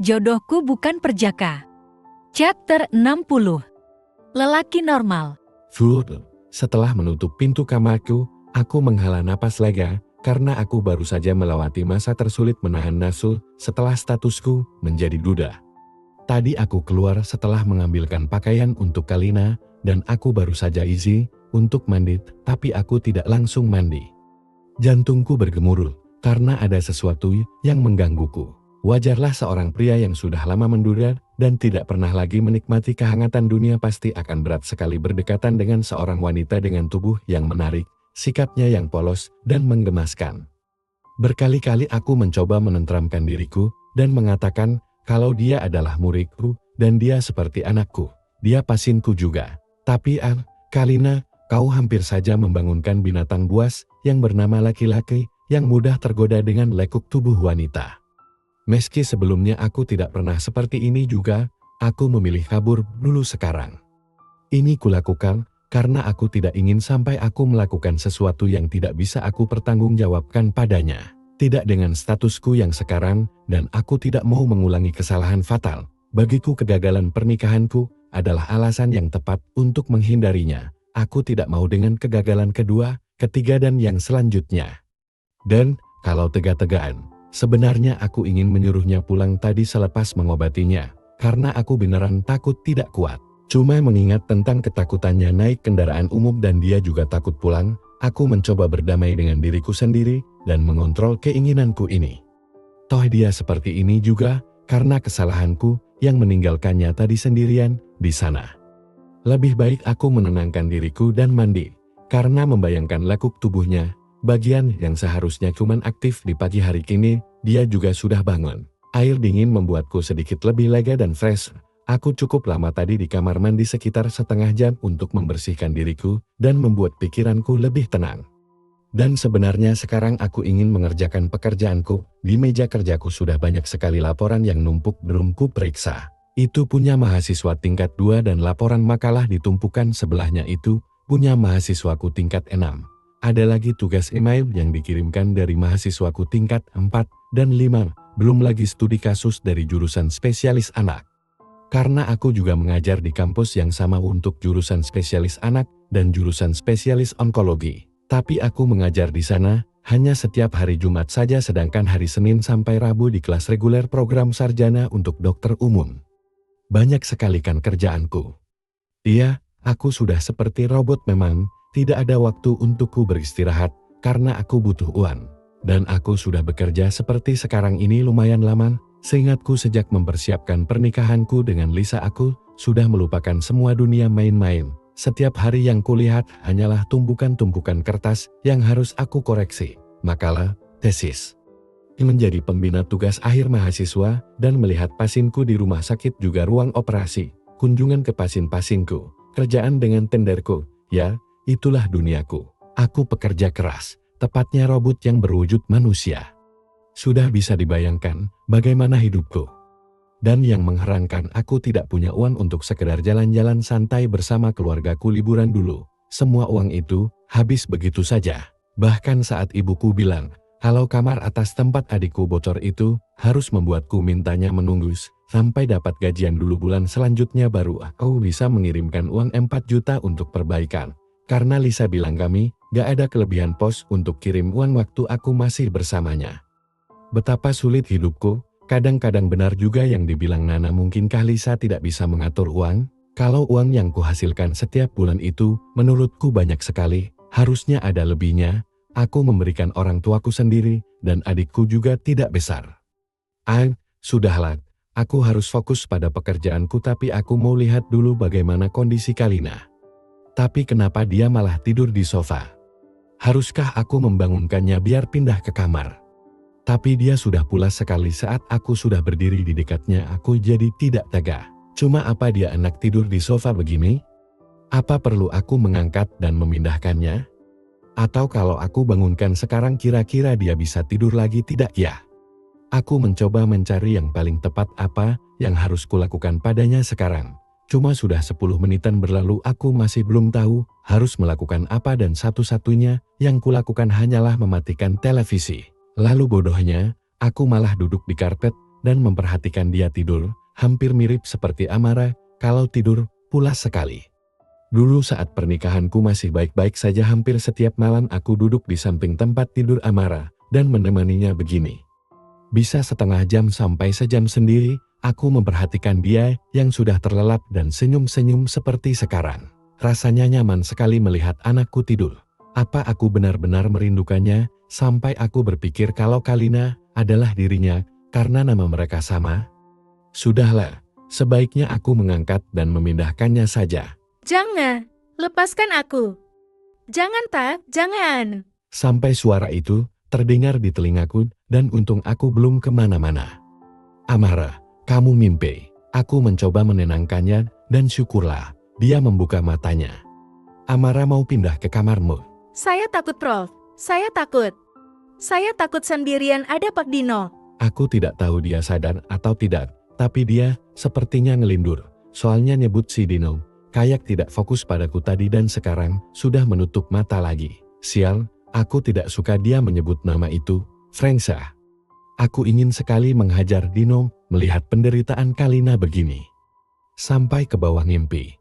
Jodohku bukan perjaka. Chapter 60. Lelaki normal. Setelah menutup pintu kamarku, aku menghela napas lega karena aku baru saja melewati masa tersulit menahan nafsu setelah statusku menjadi duda. Tadi aku keluar setelah mengambilkan pakaian untuk Kalina dan aku baru saja izin untuk mandi, tapi aku tidak langsung mandi. Jantungku bergemuruh karena ada sesuatu yang menggangguku. Wajarlah seorang pria yang sudah lama menduda dan tidak pernah lagi menikmati kehangatan dunia pasti akan berat sekali berdekatan dengan seorang wanita dengan tubuh yang menarik, sikapnya yang polos dan menggemaskan. Berkali-kali aku mencoba menenteramkan diriku dan mengatakan kalau dia adalah muridku dan dia seperti anakku, dia pasinku juga. Tapi Kalina, kau hampir saja membangunkan binatang buas yang bernama laki-laki yang mudah tergoda dengan lekuk tubuh wanita. Meski sebelumnya aku tidak pernah seperti ini juga, aku memilih kabur dulu sekarang. Ini kulakukan karena aku tidak ingin sampai aku melakukan sesuatu yang tidak bisa aku pertanggungjawabkan padanya. Tidak dengan statusku yang sekarang, dan aku tidak mau mengulangi kesalahan fatal. Bagiku kegagalan pernikahanku adalah alasan yang tepat untuk menghindarinya. Aku tidak mau dengan kegagalan kedua, ketiga dan yang selanjutnya. Dan, kalau tegak-tegaan, sebenarnya aku ingin menyuruhnya pulang tadi selepas mengobatinya, karena aku beneran takut tidak kuat. Cuma mengingat tentang ketakutannya naik kendaraan umum dan dia juga takut pulang, aku mencoba berdamai dengan diriku sendiri dan mengontrol keinginanku ini. Toh dia seperti ini juga karena kesalahanku yang meninggalkannya tadi sendirian di sana. Lebih baik aku menenangkan diriku dan mandi, karena membayangkan lekuk tubuhnya. Bagian yang seharusnya cuman aktif di pagi hari kini, dia juga sudah bangun. Air dingin membuatku sedikit lebih lega dan fresh. Aku cukup lama tadi di kamar mandi sekitar setengah jam untuk membersihkan diriku dan membuat pikiranku lebih tenang. Dan sebenarnya sekarang aku ingin mengerjakan pekerjaanku. Di meja kerjaku sudah banyak sekali laporan yang numpuk belum ku periksa. Itu punya mahasiswa tingkat 2 dan laporan makalah ditumpukan sebelahnya itu punya mahasiswaku tingkat 6. Ada lagi tugas email yang dikirimkan dari mahasiswaku tingkat 4 dan 5, belum lagi studi kasus dari jurusan spesialis anak. Karena aku juga mengajar di kampus yang sama untuk jurusan spesialis anak dan jurusan spesialis onkologi. Tapi aku mengajar di sana hanya setiap hari Jumat saja sedangkan hari Senin sampai Rabu di kelas reguler program sarjana untuk dokter umum. Banyak sekali kan kerjaanku. Iya, aku sudah seperti robot memang. Tidak ada waktu untukku beristirahat, karena aku butuh uang. Dan aku sudah bekerja seperti sekarang ini lumayan lama, seingatku sejak mempersiapkan pernikahanku dengan Lisa aku sudah melupakan semua dunia main-main. Setiap hari yang kulihat hanyalah tumpukan-tumpukan kertas yang harus aku koreksi, makalah, tesis. Menjadi pembina tugas akhir mahasiswa dan melihat pasienku di rumah sakit juga ruang operasi, kunjungan ke pasien-pasienku, kerjaan dengan tenderku, ya. Itulah duniaku. Aku pekerja keras, tepatnya robot yang berwujud manusia. Sudah bisa dibayangkan bagaimana hidupku. Dan yang mengherankan aku tidak punya uang untuk sekedar jalan-jalan santai bersama keluargaku liburan dulu. Semua uang itu habis begitu saja. Bahkan saat ibuku bilang, kalau kamar atas tempat adikku bocor itu harus membuatku mintanya menunggu sampai dapat gajian dulu bulan selanjutnya baru aku bisa mengirimkan uang 4 juta untuk perbaikan. Karena Lisa bilang kami gak ada kelebihan pos untuk kirim uang waktu aku masih bersamanya. Betapa sulit hidupku, kadang-kadang benar juga yang dibilang Nana mungkinkah Lisa tidak bisa mengatur uang? Kalau uang yang kuhasilkan setiap bulan itu menurutku banyak sekali, harusnya ada lebihnya, aku memberikan orang tuaku sendiri dan adikku juga tidak besar. Sudahlah, aku harus fokus pada pekerjaanku tapi aku mau lihat dulu bagaimana kondisi Kalina. Tapi kenapa dia malah tidur di sofa? Haruskah aku membangunkannya biar pindah ke kamar? Tapi dia sudah pulas sekali saat aku sudah berdiri di dekatnya aku jadi tidak tega. Cuma apa dia enak tidur di sofa begini? Apa perlu aku mengangkat dan memindahkannya? Atau kalau aku bangunkan sekarang kira-kira dia bisa tidur lagi tidak ya? Aku mencoba mencari yang paling tepat apa yang harus kulakukan padanya sekarang. Cuma sudah 10 menitan berlalu aku masih belum tahu harus melakukan apa dan satu-satunya yang kulakukan hanyalah mematikan televisi. Lalu bodohnya, aku malah duduk di karpet dan memperhatikan dia tidur, hampir mirip seperti Amara kalau tidur pulas sekali. Dulu saat pernikahanku masih baik-baik saja, hampir setiap malam aku duduk di samping tempat tidur Amara dan menemaninya begini. Bisa setengah jam sampai sejam sendiri, aku memperhatikan dia yang sudah terlelap dan senyum-senyum seperti sekarang. Rasanya nyaman sekali melihat anakku tidur. Apa aku benar-benar merindukannya, sampai aku berpikir kalau Kalina adalah dirinya karena nama mereka sama? Sudahlah, sebaiknya aku mengangkat dan memindahkannya saja. Jangan, lepaskan aku. Jangan tak, jangan. Sampai suara itu terdengar di telingaku dan untung aku belum kemana-mana. Amara, kamu mimpi. Aku mencoba menenangkannya dan syukurlah dia membuka matanya. Amara mau pindah ke kamarmu. Saya takut, Prof. Saya takut. Saya takut sendirian ada Pak Dino. Aku tidak tahu dia sadar atau tidak, tapi dia sepertinya ngelindur. Soalnya nyebut si Dino, kayak tidak fokus padaku tadi dan sekarang sudah menutup mata lagi. Sial, aku tidak suka dia menyebut nama itu, Frengsa. Aku ingin sekali menghajar Dino melihat penderitaan Kalina begini. Sampai ke bawah mimpi.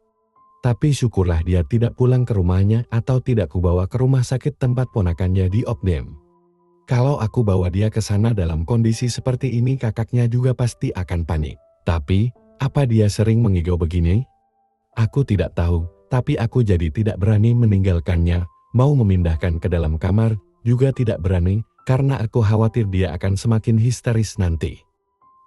Tapi syukurlah dia tidak pulang ke rumahnya atau tidak kubawa ke rumah sakit tempat ponakannya di Opdam. Kalau aku bawa dia ke sana dalam kondisi seperti ini, kakaknya juga pasti akan panik. Tapi, apa dia sering mengigau begini? Aku tidak tahu, tapi aku jadi tidak berani meninggalkannya. Mau memindahkan ke dalam kamar, juga tidak berani, karena aku khawatir dia akan semakin histeris nanti.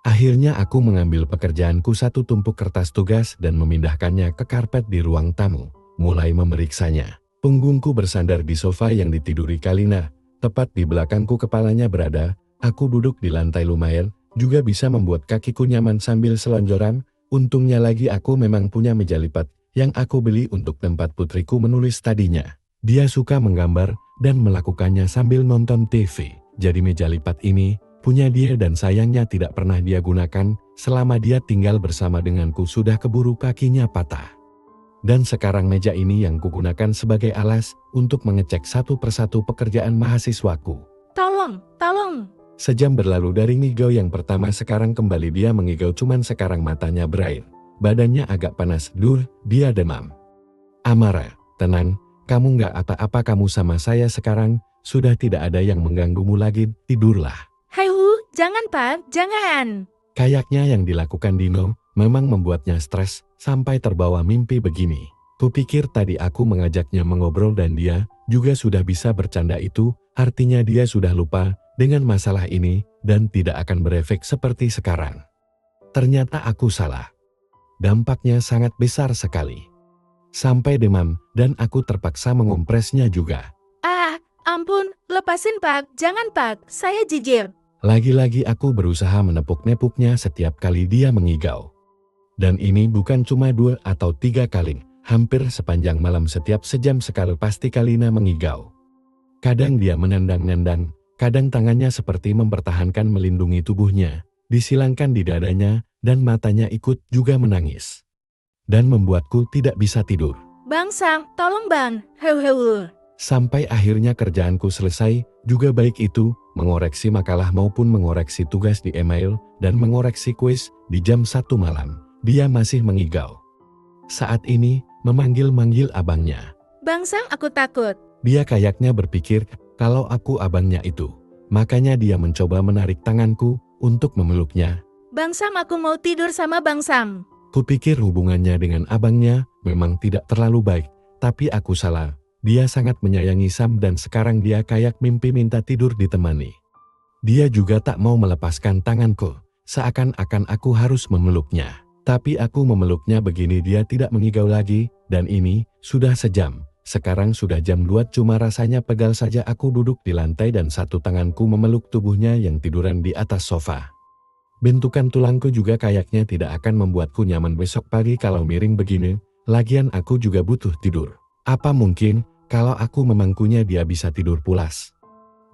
Akhirnya aku mengambil pekerjaanku, satu tumpuk kertas tugas dan memindahkannya ke karpet di ruang tamu, mulai memeriksanya. Punggungku bersandar di sofa yang ditiduri Kalina, tepat di belakangku kepalanya berada. Aku duduk di lantai lumayan, juga bisa membuat kakiku nyaman sambil selonjoran. Untungnya lagi aku memang punya meja lipat yang aku beli untuk tempat putriku menulis tadinya. Dia suka menggambar dan melakukannya sambil nonton TV. Jadi meja lipat ini punya dia dan sayangnya tidak pernah dia gunakan selama dia tinggal bersama denganku, sudah keburu kakinya patah. Dan sekarang meja ini yang kugunakan sebagai alas untuk mengecek satu persatu pekerjaan mahasiswaku. Tolong. Sejam berlalu dari ngigau yang pertama, sekarang kembali dia mengigau, cuman sekarang matanya berair. Badannya agak panas, dia demam. Amara, tenang, kamu nggak apa-apa, kamu sama saya sekarang, sudah tidak ada yang mengganggumu lagi, tidurlah. Jangan Pak, jangan. Kayaknya yang dilakukan Dino memang membuatnya stres sampai terbawa mimpi begini. Kupikir tadi aku mengajaknya mengobrol dan dia juga sudah bisa bercanda, itu artinya dia sudah lupa dengan masalah ini dan tidak akan berefek seperti sekarang. Ternyata aku salah. Dampaknya sangat besar sekali. Sampai demam dan aku terpaksa mengompresnya juga. Ampun, lepasin Pak, jangan Pak, saya jijik. Lagi-lagi aku berusaha menepuk-nepuknya setiap kali dia mengigau. Dan ini bukan cuma 2 atau 3 kali, hampir sepanjang malam setiap sejam sekali pasti Kalina mengigau. Kadang dia menendang-nendang, kadang tangannya seperti mempertahankan melindungi tubuhnya, disilangkan di dadanya, dan matanya ikut juga menangis. Dan membuatku tidak bisa tidur. Bang Sam, tolong Bang, Sampai akhirnya kerjaanku selesai, juga baik itu, mengoreksi makalah maupun mengoreksi tugas di email, dan mengoreksi kuis di jam 1 malam. Dia masih mengigau. Saat ini, memanggil-manggil abangnya. Bang Sam, aku takut. Dia kayaknya berpikir kalau aku abangnya itu. Makanya dia mencoba menarik tanganku untuk memeluknya. Bang Sam, aku mau tidur sama Bang Sam. Kupikir hubungannya dengan abangnya memang tidak terlalu baik, tapi aku salah. Dia sangat menyayangi Sam dan sekarang dia kayak mimpi minta tidur ditemani. Dia juga tak mau melepaskan tanganku, seakan-akan aku harus memeluknya. Tapi aku memeluknya begini dia tidak mengigau lagi, dan ini sudah sejam. Sekarang sudah jam 2, cuma rasanya pegal saja aku duduk di lantai dan satu tanganku memeluk tubuhnya yang tiduran di atas sofa. Bentukan tulangku juga kayaknya tidak akan membuatku nyaman besok pagi kalau miring begini, lagian aku juga butuh tidur. Apa mungkin kalau aku memangkunya dia bisa tidur pulas?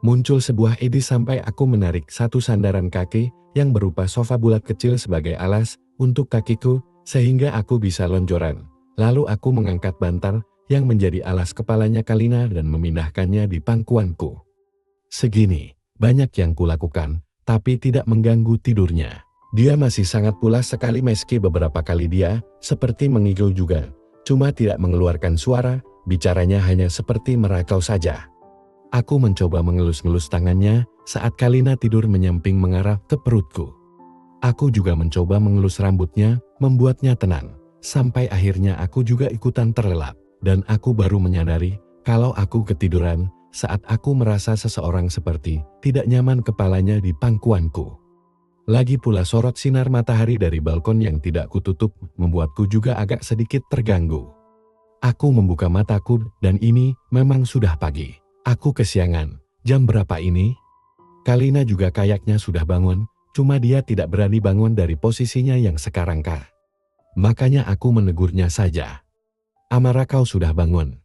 Muncul sebuah ide sampai aku menarik satu sandaran kaki yang berupa sofa bulat kecil sebagai alas untuk kakiku sehingga aku bisa lonjoran. Lalu aku mengangkat bantal yang menjadi alas kepalanya Kalina dan memindahkannya di pangkuanku. Segini, banyak yang kulakukan, tapi tidak mengganggu tidurnya. Dia masih sangat pulas sekali meski beberapa kali dia seperti mengigau juga. Cuma tidak mengeluarkan suara, bicaranya hanya seperti merakau saja. Aku mencoba mengelus-ngelus tangannya saat Kalina tidur menyamping mengarah ke perutku. Aku juga mencoba mengelus rambutnya, membuatnya tenang. Sampai akhirnya aku juga ikutan terlelap. Dan aku baru menyadari kalau aku ketiduran saat aku merasa seseorang seperti tidak nyaman kepalanya di pangkuanku. Lagi pula sorot sinar matahari dari balkon yang tidak kututup membuatku juga agak sedikit terganggu. Aku membuka mataku dan ini memang sudah pagi. Aku kesiangan. Jam berapa ini? Kalina juga kayaknya sudah bangun, cuma dia tidak berani bangun dari posisinya yang sekarang kah. Makanya aku menegurnya saja. Amara, kau sudah bangun.